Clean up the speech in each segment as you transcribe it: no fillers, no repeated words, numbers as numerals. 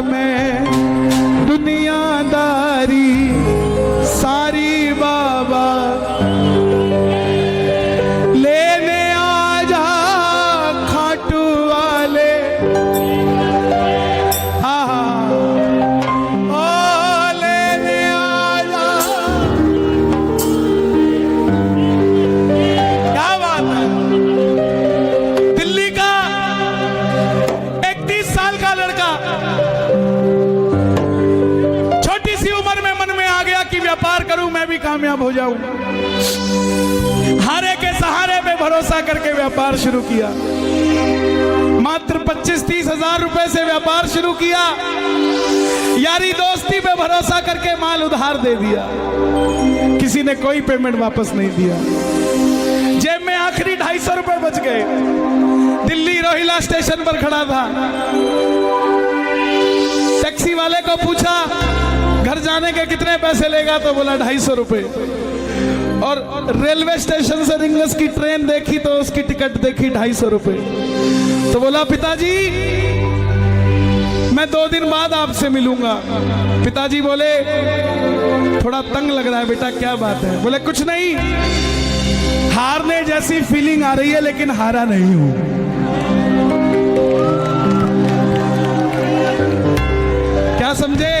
में दुनियादारी सारी बाबा लेने आ जा खाटू वाले। ओ लेने आ जा। क्या बात है। दिल्ली का 31 साल का लड़का छोटी सी उम्र में मन में आ गया कि व्यापार करूं, मैं भी कामयाब हो जाऊं। हारे के सहारे पे भरोसा करके व्यापार शुरू किया। मात्र 25-30 हजार रुपए से व्यापार शुरू किया। यारी दोस्ती पे भरोसा करके माल उधार दे दिया। किसी ने कोई पेमेंट वापस नहीं दिया। जेब में आखिरी 250 रुपए बच गए। दिल्ली रोहिला स्टेशन पर खड़ा था। टैक्सी वाले को पूछा घर जाने के कितने पैसे लेगा, तो बोला 250 रुपए। और रेलवे स्टेशन से रिंगस की ट्रेन देखी तो उसकी टिकट देखी 250 रुपए। तो बोला पिताजी मैं 2 दिन बाद आपसे मिलूंगा। पिताजी बोले थोड़ा तंग लग रहा है बेटा, क्या बात है? बोले कुछ नहीं, हारने जैसी फीलिंग आ रही है लेकिन हारा नहीं हूं। क्या समझे?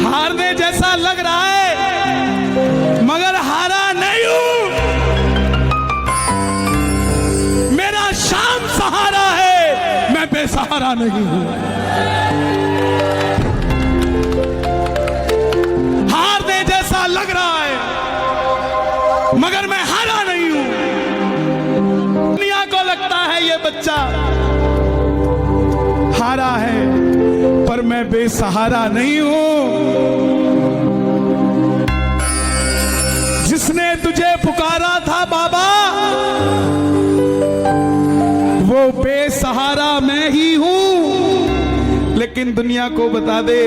हारने जैसा लग रहा है मगर हारा नहीं हूं। मेरा शाम सहारा है, मैं बेसहारा नहीं हूं। हारने जैसा लग रहा है मगर मैं हारा नहीं हूं। दुनिया को लगता है ये बच्चा हारा है पर मैं बेसहारा नहीं हूं। जिसने तुझे पुकारा था बाबा वो बेसहारा मैं ही हूं। लेकिन दुनिया को बता दे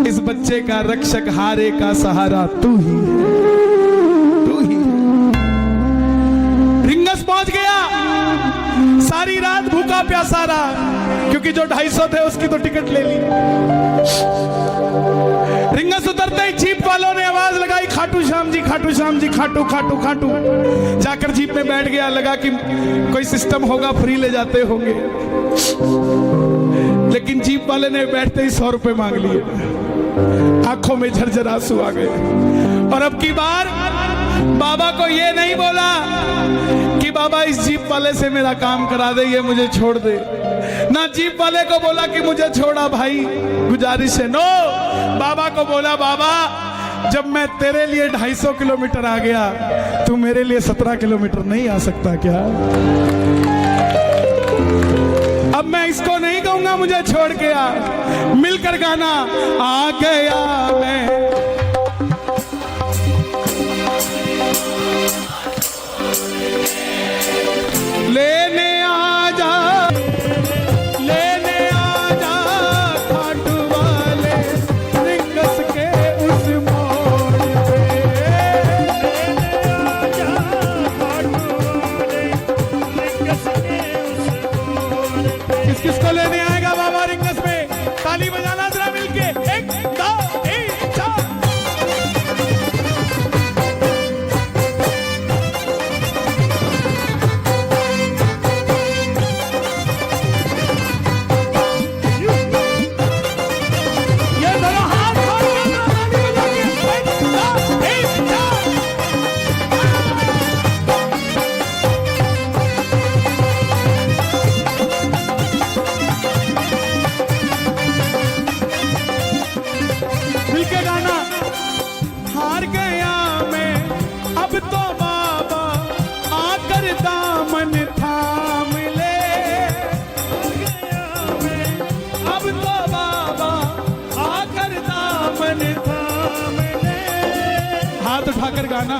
इस बच्चे का रक्षक हारे का सहारा तू ही है, तू ही। रिंगस पहुंच गया। सारी रात भूखा प्यासा रहा क्योंकि जो 250 थे उसकी तो टिकट ले ली। रिंगस उतरते ही जीप वालों ने आवाज लगाई खाटू श्याम जी, खाटू श्याम जी, खाटू खाटू खाटू। जाकर जीप में बैठ गया। लगा कि कोई सिस्टम होगा, फ्री ले जाते होंगे। लेकिन जीप वाले ने बैठते ही 100 रुपए मांग लिए। आंखों में झरझर आंसू आ गए। और अब की बार बाबा को ये नहीं बोला कि बाबा इस जीप वाले से मेरा काम करा दे, ये मुझे छोड़ दे। ना जीप वाले को बोला कि मुझे छोड़ा भाई, गुजारिश है। नो, बाबा को बोला बाबा जब मैं तेरे लिए 250 किलोमीटर आ गया, तू मेरे लिए 17 किलोमीटर नहीं आ सकता क्या? अब मैं इसको नहीं कहूंगा मुझे छोड़ के आ। मिलकर गाना आ गया मैं। लेने आ जा, लेने आ जा खाटू वाले रिंगस के उस मोड़ पे। लेने आ जा खाटू वाले रिंगस के उस मोड़ पे। किस किस को लेने आएगा बाबा रिंगस में? ताली बजाना जरा मिलके। 1 2 3 4। हाथ उठाकर गाना।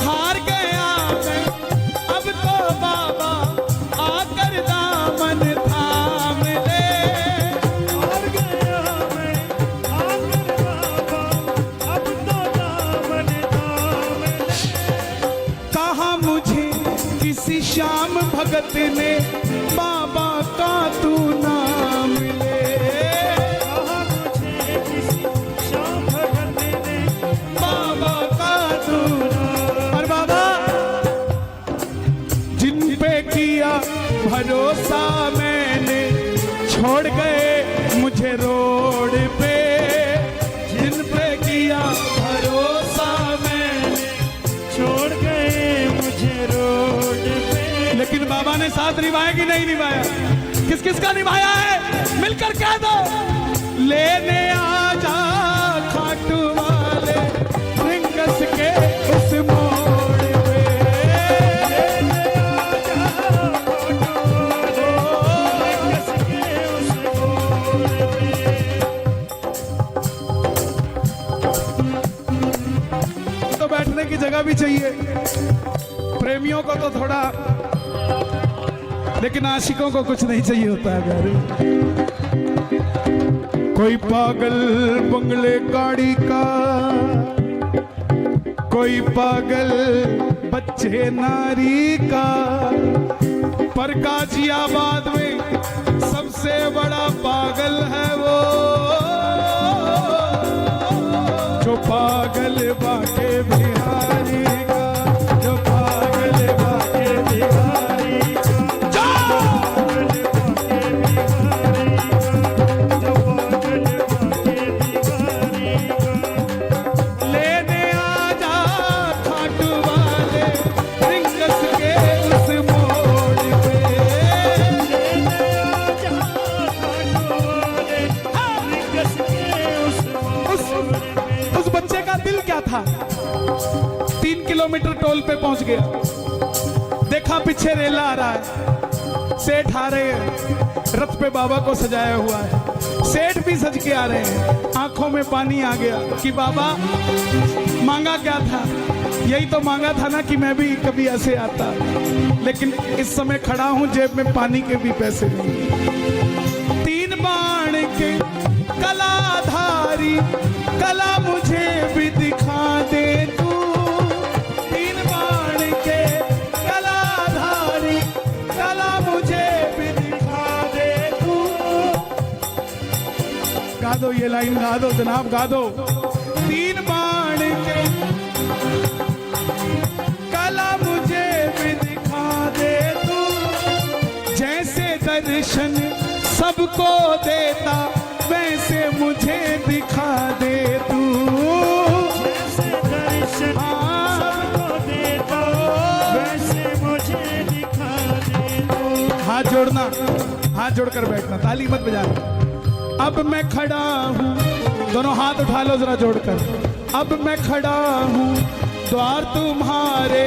हार गया मैं अब तो बाबा आकर दामन थाम ले। हार गया मैं आकर बाबा अब तो दामन थाम ले। कहा मुझे किसी श्याम भगत ने बाबा का तू भरोसा मैंने, छोड़ गए मुझे रोड पे, जिन पे किया भरोसा मैंने, छोड़ गए मुझे रोड पे। लेकिन बाबा ने साथ निभाया कि नहीं निभाया? किस किस का निभाया है? मिलकर कह दो। लेने आजा खाटू वाले रिंगस के उस मोड़ पे, लेने आजा खाटू वाले रिंगस के उस मोड़ पे। तो बैठने की जगह भी चाहिए प्रेमियों को तो थोड़ा, लेकिन आशिकों को कुछ नहीं चाहिए होता है घर। कोई पागल बंगले गाड़ी का, कोई पागल बच्चे नारी का, पर गाजियाबाद में सबसे बड़ा पागल है वो, जो पागल बाके बिहारी का, जो पागल बाके बिहारी का, लेने आजा खाटू वाले रिंगस के उस मोड़ पे, लेने आजा खाटू वाले रिंगस के उस मोड़ पे। उस बच्चे का दिल क्या था? 3 किलोमीटर टोल पे पहुंच गया, देखा पीछे रेला आ रहा है, सेठ आ रहे हैं, रथ पे बाबा को सजाया हुआ है, सेठ भी सज के आ रहे हैं, आंखों में पानी आ गया कि बाबा मांगा क्या था? यही तो मांगा था ना कि मैं भी कभी ऐसे आता, लेकिन इस समय खड़ा हूं जेब में पानी के भी पैसे नहीं। 3 बाण के कलाधारी कला मुझे भी दिखा दे तू, 3 बाण के कलाधारी कला मुझे भी दिखा दे तू। गा दो ये लाइन, गा दो जनाब, गा दो। 3 बाण के कला मुझे भी दिखा दे तू, जैसे दर्शन सबको देता वैसे मुझे दिखा दे तू, जैसे दर्शन सबको देता वैसे मुझे दिखा दे दो। हाथ जोड़ना, हाथ जोड़कर बैठना, ताली मत बजाना। अब मैं खड़ा हूँ, दोनों हाथ उठा लो जरा जोड़कर। अब मैं खड़ा हूँ द्वार तुम्हारे,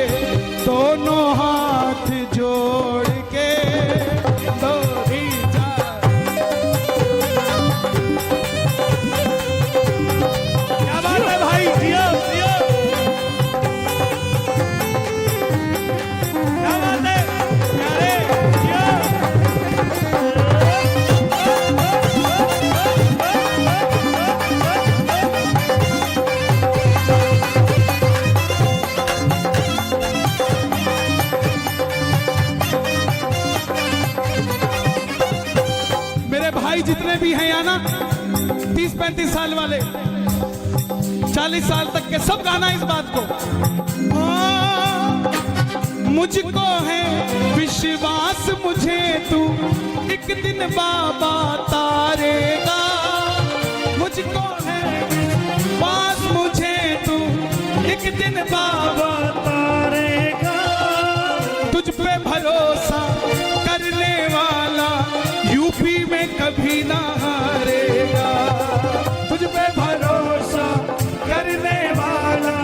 दोनों हाथ जोड़ के, दो तीन चार। क्या बात है भाई, जियो जियो, क्या बात है प्यारे, जियो। मेरे भाई जितने भी हैं यहाँ ना, 30-35 साल वाले, 40 साल तक के, सब गाना इस बात को। मुझको है विश्वास मुझे तू एक दिन बाबा तारेगा, मुझको है विश्वास मुझे तू एक दिन बाबा तारेगा। तुझ पे भरोसा करने वाला यूपी में कभी ना हारेगा, तुझ पे भरोसा करने वाला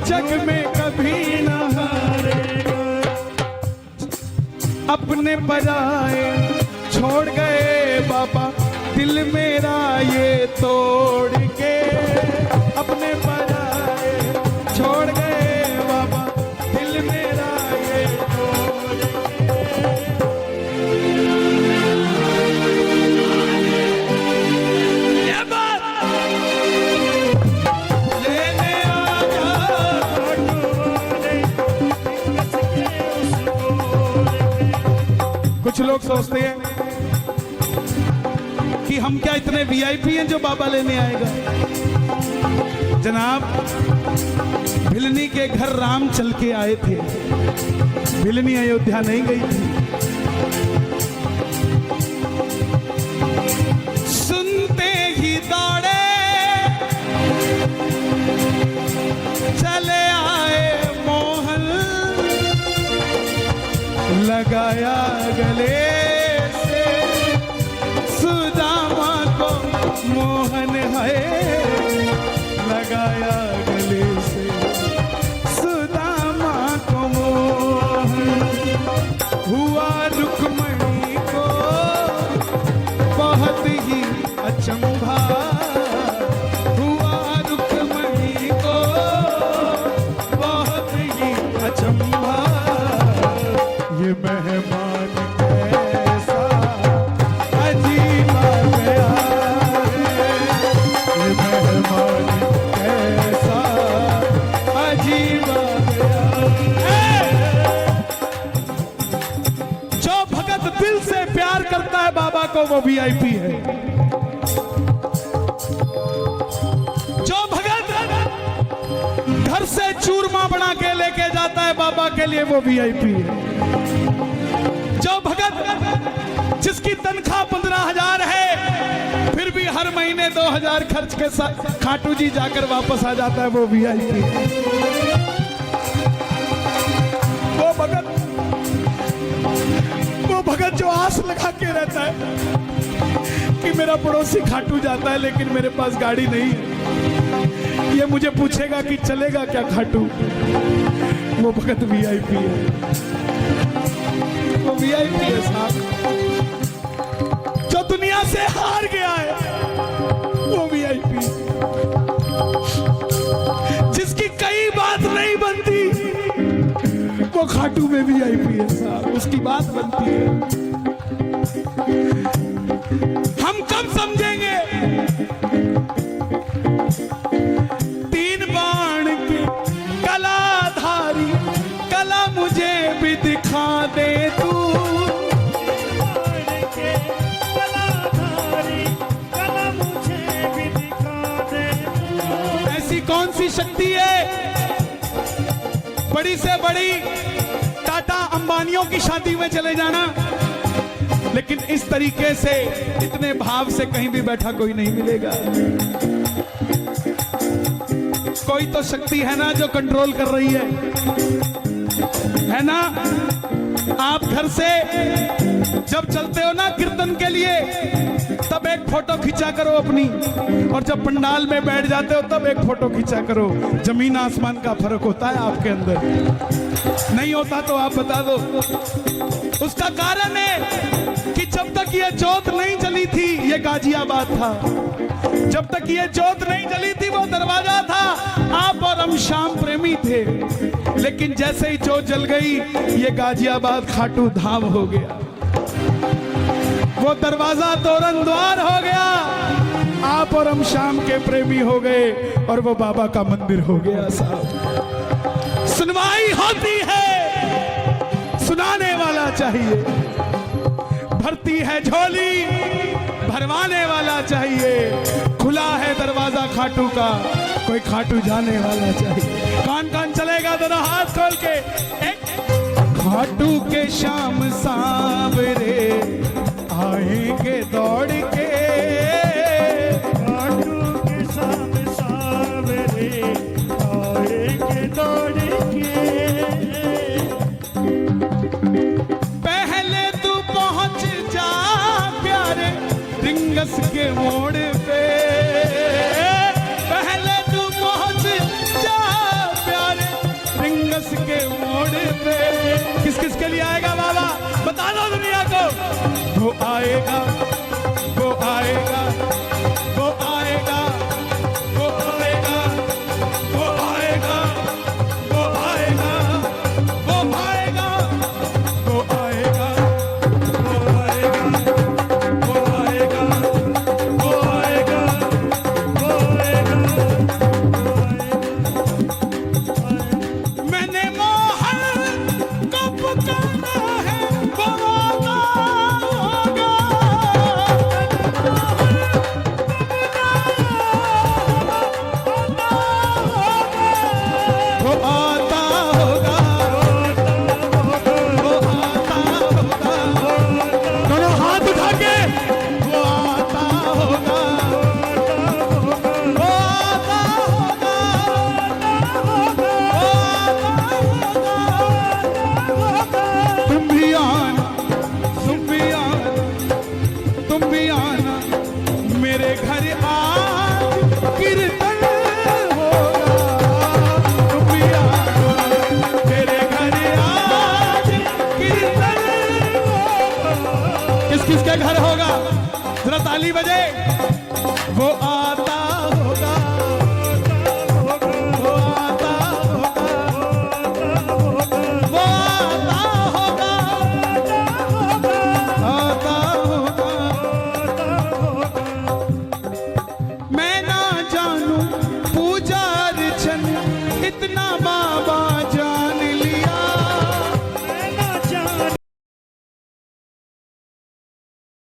जग में कभी ना हारेगा। अपने पराए छोड़ गए बाबा दिल मेरा ये तोड़ के, अपने पराए छोड़ गए बाबा दिल मेरा ये तोड़ कुछ लोग सोचते हैं कि हम क्या इतने वीआईपी हैं जो बाबा लेने आएगा। जनाब, भिलनी के घर राम चल के आए थे, भिलनी अयोध्या नहीं गई थी। लगाया गले से सुदामा को मोहन है, लगाया गले से सुदामा को मोहन। हुआ रुक्मणी को बहुत ही अचंभा, हुआ रुक्मणी को बहुत ही अचंभा। ये मेहमान कैसा अजीब आ गया है, ये मेहमान कैसा अजीब आ गया है। जो भगत दिल से प्यार करता है बाबा को वो वीआईपी है। जो भगत घर से चूरमा बना के लेके जाता है बाबा के लिए वो वीआईपी है। जो भगत जिसकी तनख्वाह 15,000 है फिर भी हर महीने 2,000 खर्च के साथ खाटू जी जाकर वापस आ जाता है वो वीआईपी है। वो भगत जो आस लगा के रहता है कि मेरा पड़ोसी खाटू जाता है लेकिन मेरे पास गाड़ी नहीं है, ये मुझे पूछेगा कि चलेगा क्या खाटू, वो भगत वीआईपी है। वो वीआईपी है साहब। जो दुनिया से हार गया है वो वीआईपी। जिसकी कई बात नहीं बनती वो खाटू में वीआईपी है साहब, उसकी बात बनती है। हम कब समझेंगे 3 बाण के कलाधारी, कला मुझे भी दिखा दे तू। ऐसी कौन सी शक्ति है बड़ी से बड़ी टाटा अंबानियों की शादी में चले जाना, लेकिन इस तरीके से इतने भाव से कहीं भी बैठा कोई नहीं मिलेगा। कोई तो शक्ति है ना जो कंट्रोल कर रही है ना। आप घर से जब चलते हो ना कीर्तन के लिए तब एक फोटो खींचा करो अपनी, और जब पंडाल में बैठ जाते हो तब एक फोटो खींचा करो। जमीन आसमान का फर्क होता है आपके अंदर, नहीं होता तो आप बता दो। उसका कारण है कि जब तक ये जोत नहीं जली थी ये गाजियाबाद था, जब तक ये जोत नहीं जली थी वो दरवाजा था। आप और हम श्याम प्रेमी थे, लेकिन जैसे ही जोत जल गई ये गाजियाबाद खाटू धाम हो गया, वो दरवाजा तोरण द्वार हो गया। आप और हम श्याम के प्रेमी हो गए और वो बाबा का मंदिर हो गया साहब। सुनवाई होती है, सुनाने वाला चाहिए, भरती है झोली, भरवाने वाला चाहिए। खुला है दरवाजा खाटू का, कोई खाटू जाने वाला चाहिए। कौन कौन चलेगा दोनों हाथ खोल के। खाटू के शाम सांवरे आएंगे दौड़ के, खाटू के शाम सांवरे आएंगे दौड़ के। पहले तू पहुंच जा प्यारे रिंगस के मोड़ पे, पहले तू पहुंच जा प्यारे रिंगस के मोड़ पे। किस किस के लिए आएगा बाबा बता दो दुनिया को। वो आएगा, वो आएगा, वो आएगा, वो आएगा, वो आएगा, वो आएगा, वो आएगा, वो आएगा, वो आएगा, वो आएगा, वो आएगा, वो आएगा, मैंने मोहन को पुकारा है, वो आता होगा। किस किस के घर होगा, जरा ताली बजे। वो आता